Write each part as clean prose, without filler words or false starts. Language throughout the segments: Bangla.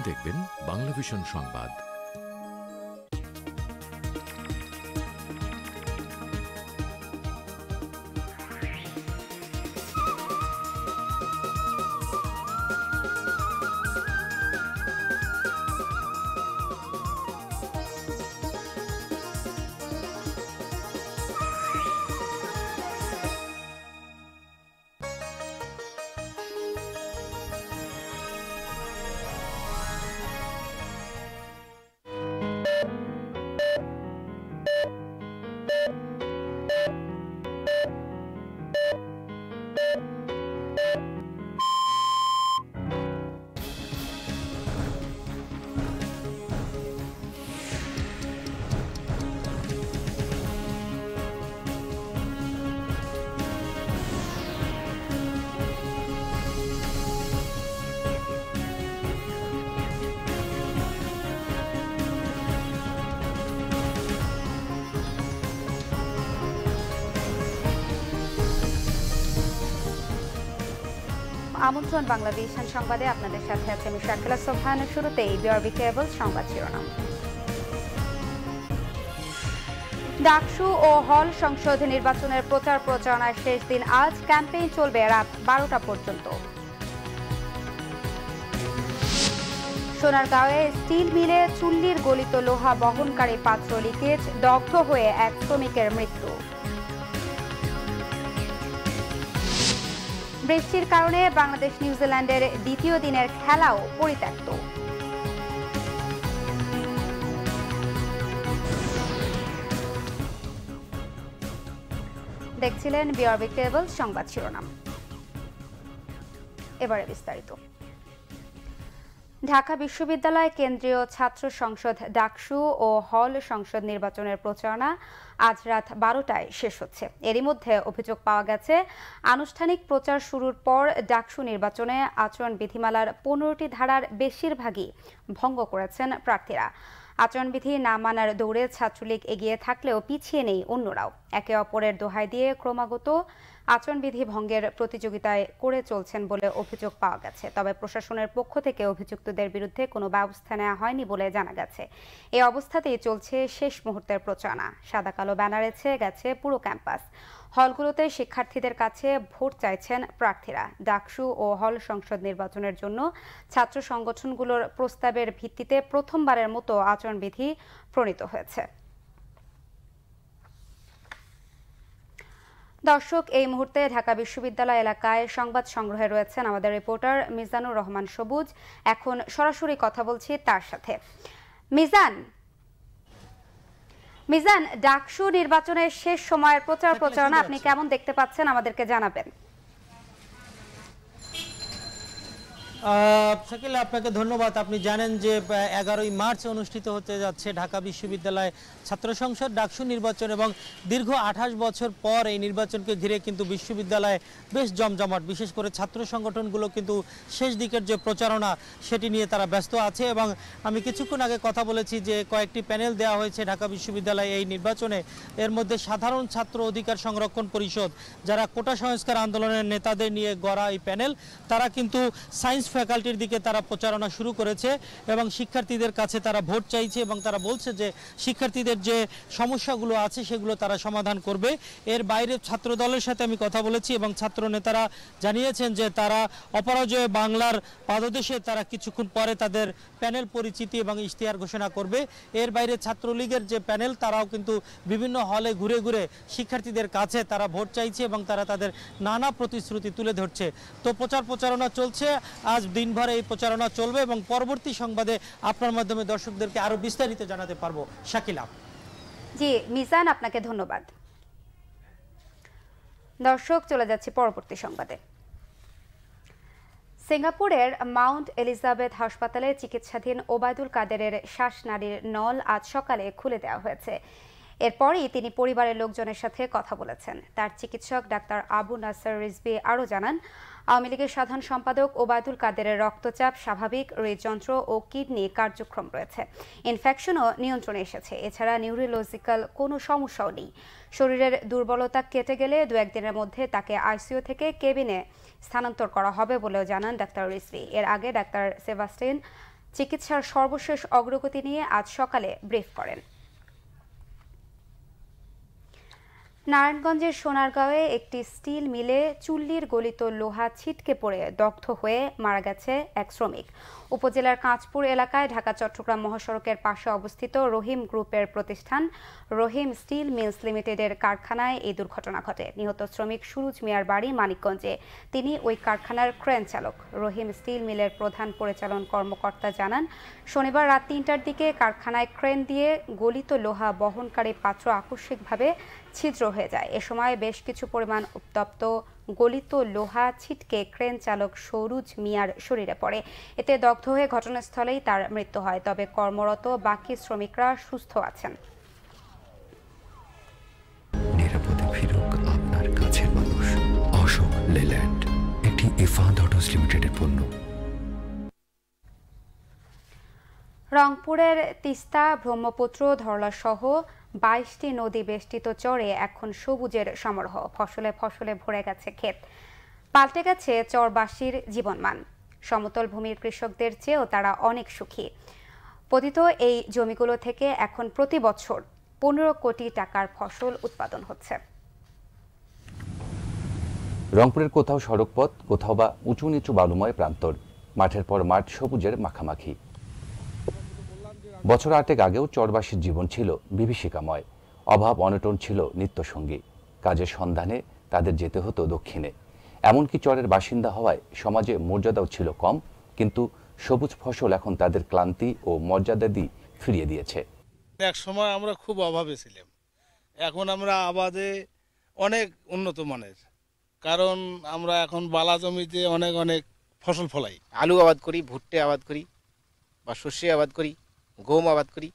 দেখবেন বাংলাভিশন সংবাদ। আমন্ত্রণ বাংলাভিশন সংবাদে আপনাদের সাথে আছে আমি শাকিলা সোবহান। শুরুতেই বিআরবি কেবল সংবাদ শিরোনাম। ডাকসু ও হল সংসদ নির্বাচনের প্রচার প্রচারণার শেষ দিন আজ। ক্যাম্পেইন চলবে রাত 12টা পর্যন্ত। সোনারগাঁওয়ে স্টিল মিলে চুল্লির গলিত লোহা বহনকারী পাত্র লিকেজ, দগ্ধ হয়ে এক শ্রমিকের মৃত্যু। বৃষ্টির কারণে বাংলাদেশ নিউজিল্যান্ডের দ্বিতীয় দিনের খেলাও পরিত্যক্ত। দেখছিলেন বিআরবি কেবল সংবাদ শিরোনাম। এবারে বিস্তারিত। ঢাকা বিশ্ববিদ্যালয় কেন্দ্রীয় ছাত্র সংসদ ডাকসু ও হল সংসদ নির্বাচনের প্রচারণা আজ রাত 12টায় শেষ হচ্ছে। এরই মধ্যে অভিযোগ পাওয়া গেছে, আনুষ্ঠানিক প্রচার শুরুর পর ডাকসু নির্বাচনে আচরণ বিধিমালার 15টি ধারার বেশিরভাগই ভঙ্গ করেছেন প্রার্থীরা। আচরণবিধি না মানার দৌড়ে ছাত্রলীগ এগিয়ে থাকলেও পিছিয়ে নেই অন্যরাও। একে অপরের দোহাই দিয়ে ক্রমাগত আচরণবিধি ভঙ্গের প্রতিযোগিতায় করে চলছেন বলে অভিযোগ পাওয়া গেছে। তবে প্রশাসনের পক্ষ থেকে অভিযুক্তদের বিরুদ্ধে কোনো ব্যবস্থা নেওয়া হয়নি বলে জানা গেছে। এই অবস্থাতেই চলছে শেষ মুহূর্তের প্রচারণা। সাদা কালো ব্যানারে ছেয়ে গেছে পুরো ক্যাম্পাস। হলগুলোতে শিক্ষার্থীদের কাছে ভোট চাইছেন প্রার্থীরা। ডাকসু ও হল সংসদ নির্বাচনের জন্য ছাত্র সংগঠনগুলোর প্রস্তাবের ভিত্তিতে প্রথমবারের মতো আচরণবিধি প্রণীত হয়েছে। দর্শক, এই মুহূর্তে ঢাকা বিশ্ববিদ্যালয় এলাকায় সংবাদ সংগ্রহে রয়েছেন আমাদের রিপোর্টার মিজানুর রহমান সবুজ। এখন সরাসরি কথা বলছি তার সাথে। মিজান, ডাকসু নির্বাচনের শেষ সময়ের প্রচার প্রচারণা আপনি কেমন দেখতে পাচ্ছেন আমাদেরকে জানাবেন। শাকিলা, আপনাকে ধন্যবাদ। আপনি জানেন যে 11ই মার্চ অনুষ্ঠিত হতে যাচ্ছে ঢাকা বিশ্ববিদ্যালয় ছাত্র সংসদ ডাকসু নির্বাচন, এবং দীর্ঘ 28 বছর পর এই নির্বাচনকে ঘিরে কিন্তু বিশ্ববিদ্যালয়ে বেশ জমজমাট। বিশেষ করে ছাত্র সংগঠনগুলো কিন্তু শেষ দিকের যে প্রচারণা সেটি নিয়ে তারা ব্যস্ত আছে। এবং আমি কিছুক্ষণ আগে কথা বলেছি যে কয়েকটি প্যানেল দেওয়া হয়েছে ঢাকা বিশ্ববিদ্যালয়ে এই নির্বাচনে। এর মধ্যে সাধারণ ছাত্র অধিকার সংরক্ষণ পরিষদ, যারা কোটা সংস্কার আন্দোলনের নেতাদের নিয়ে গড়া এই প্যানেল, তারা কিন্তু সায়েন্স ফ্যাকাল্টির দিকে তারা প্রচারণা শুরু করেছে এবং শিক্ষার্থীদের কাছে তারা ভোট চাইছে এবং তারা বলছে যে শিক্ষার্থীদের যে সমস্যাগুলো আছে সেগুলো তারা সমাধান করবে। এর বাইরে ছাত্র দলের সাথে আমি কথা বলেছি এবং ছাত্র নেতারা জানিয়েছেন যে তারা অপরাজয় বাংলার পাদদেশে তারা কিছুক্ষণ পরে তাদের প্যানেল পরিচিতি এবং ইশতেহার ঘোষণা করবে। এর বাইরে ছাত্রলীগের যে প্যানেল, তারাও কিন্তু বিভিন্ন হলে ঘুরে ঘুরে শিক্ষার্থীদের কাছে তারা ভোট চাইছে এবং তারা তাদের নানা প্রতিশ্রুতি তুলে ধরছে। তো প্রচারণা চলছে, আজ দিনভর এই প্রচারণা চলবে এবং পরবর্তী সংবাদে আপনার মাধ্যমে দর্শকদেরকে আরো বিস্তারিত জানাতে পারবো। শাকিলা। জি মিজান, আপনাকে ধন্যবাদ। দর্শক, চলে যাচ্ছি পরবর্তী সংবাদে। সিঙ্গাপুরের মাউন্ট এলিজাবেথ হাসপাতালে চিকিৎসাধীন ওবায়দুল কাদেরের শ্বাসনালীর নল আজ সকালে খুলে দেওয়া হয়েছে। এরপরই তিনি পরিবারের লোকজনের সাথে কথা বলেছেন। তার চিকিৎসক ডাক্তার আবু নাসর রিজভী আরও জানান, আওয়ামী লীগের সাধারণ সম্পাদক ওবায়দুল কাদেরের রক্তচাপ স্বাভাবিক, হৃদযন্ত্র ও কিডনি কার্যক্রম রয়েছে, ইনফেকশনও নিয়ন্ত্রণে এসেছে। এছাড়া নিউরোলজিক্যাল কোনো সমস্যাও নেই। শরীরের দুর্বলতা কেটে গেলে 2-1 দিনের মধ্যে তাকে আইসিইউ থেকে কেবিনে স্থানান্তর করা হবে বলেও জানান ডাক্তার রিজভী। এর আগে ডাক্তার সেবাস্টিন চিকিৎসার সর্বশেষ অগ্রগতি নিয়ে আজ সকালে ব্রিফ করেন। নারায়ণগঞ্জের সোনারগাঁওয়ে একটি স্টিল মিলে চুল্লির গলিত লোহা ছিটকে পড়ে দগ্ধ হয়ে মারা গেছে এক শ্রমিক। উপজেলার কাঁচপুর এলাকায় ঢাকা চট্টগ্রাম মহাসড়কের পাশে অবস্থিত রহিম গ্রুপের প্রতিষ্ঠান রহিম স্টিল মিলস লিমিটেডের কারখানায় এই দুর্ঘটনা ঘটে। নিহত শ্রমিক সুরুজ মিয়ার বাড়ি মানিকগঞ্জে। তিনি ওই কারখানার ক্রেন চালক। রহিম স্টিল মিলের প্রধান পরিচালন কর্মকর্তা জানান, শনিবার রাত ৩টার দিকে কারখানায় ক্রেন দিয়ে গলিত লোহা বহনকারী পাত্র আকস্মিকভাবে ছিদ্র হয়ে যায়। এ সময় বেশ কিছু পরিমাণ উত্তপ্ত গলিত লোহা ছিটকে ক্রেন চালক সৌরুজ মিয়ার শরীরে পড়ে। এতে দগ্ধ হয়ে ঘটনাস্থলেই তার মৃত্যু হয়। তবে কর্মরত বাকি শ্রমিকরা সুস্থ আছেন। নিরাপদে ফিরুক আপনার কাছের মানুষ। অশোক লেল্যান্ড, একটি ইফাদ অটোস লিমিটেডের পণ্য। রংপুরের তিস্তা, ব্রহ্মপুত্র, ধরলা সহ 22টি নদী বেষ্টিত চরে এখন সবুজের সমারোহ। ফসলে ফসলে ভরে গেছে ক্ষেত, পাল্টে গেছে চরবাসীর জীবনমান। সমতল ভূমির কৃষকদের চেয়েও তারা অনেক সুখী। পতিত এই জমিগুলো থেকে এখন প্রতি বছর 15 কোটি টাকার ফসল উৎপাদন হচ্ছে। রংপুরের কোথাও সড়কপথ, কোথাও বা উঁচু নিচু বালুময় প্রান্তর, মাঠের পর মাঠ সবুজের মাখামাখি। বছর 8 আগেও চরবাসীর জীবন ছিল বিভীষিকাময়। অভাব অনটন ছিল নিত্যসঙ্গী। কাজের সন্ধানে তাদের যেতে হতো দক্ষিণে। এমনকি চরের বাসিন্দা হওয়ায় সমাজে মর্যাদাও ছিল কম, কিন্তু সবুজ ফসল এখন তাদের ক্লান্তি ও মর্যাদাদি ফিরিয়ে দিয়েছে। এক সময় আমরা খুব অভাবে ছিলাম, এখন আমরা আবাদে অনেক উন্নত মানের, কারণ আমরা এখন বালা জমিতে অনেক অনেক ফসল ফলাই। আলু আবাদ করি, ভুট্টে আবাদ করি, বা সর্ষে আবাদ করি, গম আবাদ করি,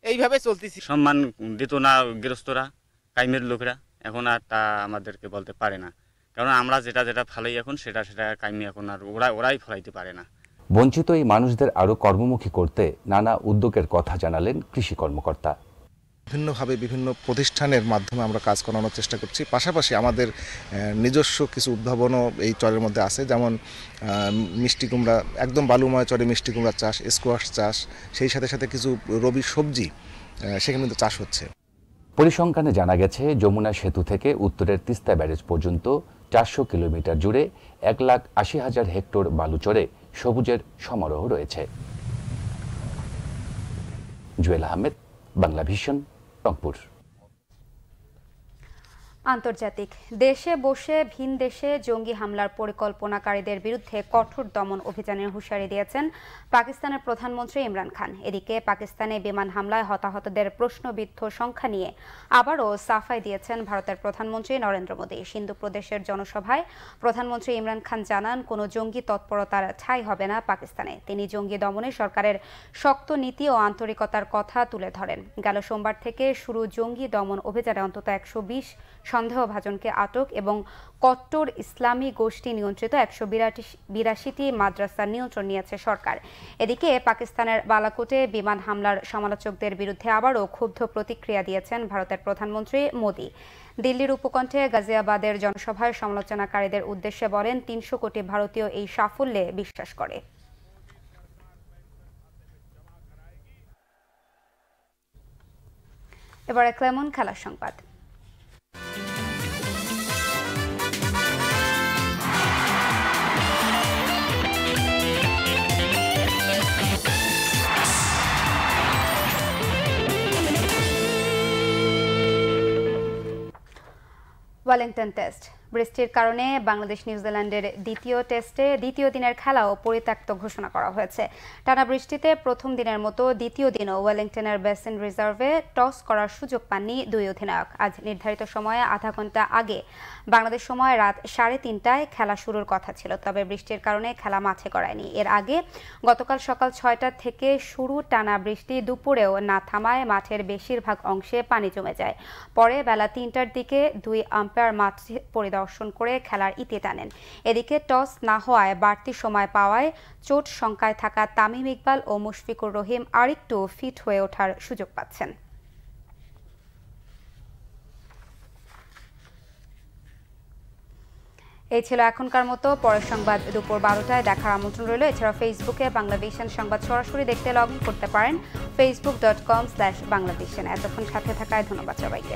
এইভাবে চলতেছি। সম্মান দিত না গৃহস্থরা, কাইমের লোকেরা, এখন আর তা আমাদেরকে বলতে পারে না, কারণ আমরা যেটা যেটা ফলাই এখন সেটা কাইমি এখন আর ওরাই ফলাইতে পারে না। বঞ্চিত এই মানুষদের আরও কর্মমুখী করতে নানা উদ্যোগের কথা জানালেন কৃষি কর্মকর্তা। বিভিন্নভাবে বিভিন্ন প্রতিষ্ঠানের মাধ্যমে আমরা কাজ করানোর চেষ্টা করছি। পাশাপাশি আমাদের নিজস্ব কিছু উদ্ভাবনও এই চরের মধ্যে আছে, যেমন মিষ্টি কুমড়া, একদম বালুময় চরে মিষ্টি কুমড়া চাষ, স্কোয়াশ চাষ, সেই সাথে সাথে কিছু রবি সবজি সেখানে কিন্তু চাষ হচ্ছে। পরিসংখ্যানে জানা গেছে, যমুনা সেতু থেকে উত্তরের তিস্তা ব্যারেজ পর্যন্ত 400 কিলোমিটার জুড়ে 1,80,000 হেক্টর বালুচরে সবুজের সমারোহ রয়েছে। জুয়েল আহমেদ, বাংলা ভিশন, রংপুর। আন্তর্জাতিক। দেশে বসে ভিন দেশে জঙ্গি হামলার পরিকল্পনাকারীদের বিরুদ্ধে কঠোর দমন অভিযানের হুঁশিয়ারি দিয়েছেন পাকিস্তানের প্রধানমন্ত্রী ইমরান খান। এদিকে পাকিস্তানে বিমান হামলায় হতাহতদের প্রশ্নবিদ্ধ সংখ্যা নিয়ে আবারও সাফাই দিয়েছেন ভারতের প্রধানমন্ত্রী নরেন্দ্র মোদী। সিন্ধু প্রদেশের জনসভায় প্রধানমন্ত্রী ইমরান খান জানান, কোনো জঙ্গি তৎপরতার ঠাঁই হবে না পাকিস্তানে। তিনি জঙ্গি দমনে সরকারের শক্ত নীতি ও আন্তরিকতার কথা তুলে ধরেন। গেল সোমবার থেকে শুরু জঙ্গি দমন অভিযানে অন্তত 120 সন্দেহভাজনকে আটক এবং কট্টর ইসলামী গোষ্ঠী নিয়ন্ত্রিত 182টি মাদ্রাসার নিয়ন্ত্রণ নিয়েছে সরকার। এদিকে পাকিস্তানের বালাকোটে বিমান হামলার সমালোচকদের বিরুদ্ধে আবারও ক্ষুব্ধ প্রতিক্রিয়া দিয়েছেন ভারতের প্রধানমন্ত্রী মোদী। দিল্লির উপকণ্ঠে গাজিয়াবাদের জনসভায় সমালোচনাকারীদের উদ্দেশ্যে বলেন, 300 কোটি ভারতীয় এই সাফল্যে বিশ্বাস করে। এবারে ক্লেমন খেলার সংবাদ। Wellington test. বৃষ্টির কারণে বাংলাদেশ নিউজিল্যান্ডের দ্বিতীয় টেস্টে দ্বিতীয় দিনের খেলাও পরিত্যক্ত ঘোষণা করা হয়েছে। টানা বৃষ্টিতে প্রথম দিনের মতো দ্বিতীয় দিনও ওয়েলিংটনের বেসিন রিজার্ভে টস করার সুযোগ পাননি দুই অধিনায়ক। আজ নির্ধারিত সময়ে আধা ঘন্টা আগে বাংলাদেশ সময় রাত 3:30টায় খেলা শুরুর কথা ছিল, তবে বৃষ্টির কারণে খেলা মাঠে গড়ায়নি। এর আগে গতকাল সকাল 6টা থেকে শুরু টানা বৃষ্টি দুপুরেও না থামায় মাঠের বেশিরভাগ অংশে পানি জমে যায়। পরে বেলা 3টার দিকে দুই আম্পায়ার মাঠ পরিদর্শন করে খেলার ইতি টানেন। এদিকে টস না হওয়ায় বাড়তি সময় পাওয়ায় চোট শঙ্কায় থাকা তামিম ইকবাল ও মুশফিকুর রহিম আরেকটু ফিট হয়ে ওঠার সুযোগ পাচ্ছেন। এই ছিল এখনকার মতো। পরের সংবাদ দুপুর 12টায় দেখার আমন্ত্রণ রইল। এছাড়া ফেসবুকে বাংলাভিশন সংবাদ সরাসরি দেখতে লগ ইন করতে পারেন facebook.com/বাংলাভিশন। এতক্ষণ সাথে থাকায় ধন্যবাদ সবাইকে।